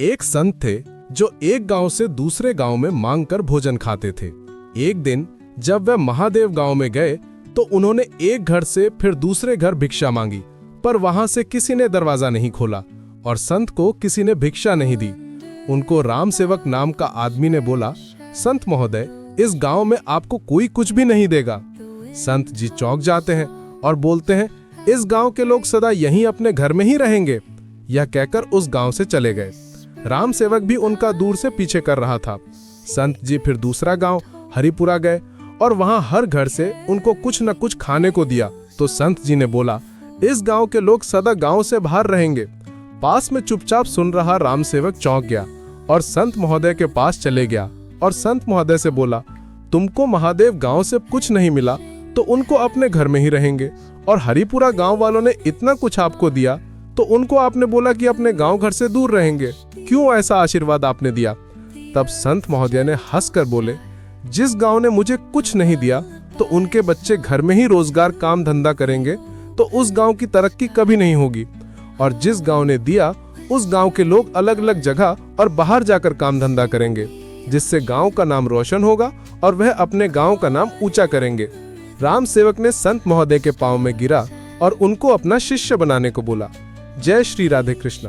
एक संत थे जो एक गांव से दूसरे गांव में मांग कर भोजन खाते थे। एक दिन जब वह महादेव गांव में गए तो उन्होंने एक घर से फिर दूसरे घर भिक्षा मांगी, पर वहां से किसी ने दरवाजा नहीं खोला और संत को किसी ने भिक्षा नहीं दी। उनको राम सेवक नाम का आदमी ने बोला, संत महोदय, इस गांव में आपको कोई कुछ भी नहीं देगा। संत जी चौंक जाते हैं और बोलते हैं, इस गांव के लोग सदा यहीं अपने घर में ही रहेंगे। यह कहकर उस गांव से चले गए। राम सेवक भी उनका दूर से पीछे कर रहा था। संत जी फिर दूसरा गांव हरिपुरा गए और वहां हर घर से उनको कुछ न कुछ खाने को दिया। तो संत जी ने बोला, इस गांव के लोग सदा गांव से बाहर रहेंगे। पास में चुपचाप सुन रहा राम सेवक चौंक गया और संत महोदय के पास चले गया और संत महोदय से बोला, तुमको महादेव गांव से कुछ नहीं मिला तो उनको अपने घर में ही रहेंगे, और हरिपुरा गांव वालों ने इतना कुछ आपको दिया तो उनको आपने बोला कि अपने गांव घर से दूर रहेंगे। क्यों ऐसा आशीर्वाद आपने दिया? तब संत महोदय ने हंसकर बोले, जिस गांव ने मुझे कुछ नहीं दिया तो उनके बच्चे घर में ही रोजगार काम धंधा करेंगे तो उस गांव की तरक्की कभी नहीं होगी, और जिस गांव ने दिया उस गांव के लोग अलग अलग जगह और बाहर जाकर काम धंधा करेंगे, जिससे गांव का नाम रोशन होगा और वह अपने गांव का नाम ऊंचा करेंगे। राम सेवक ने संत महोदय के पांव में गिरा और उनको अपना शिष्य बनाने को बोला। जय श्री राधे कृष्ण।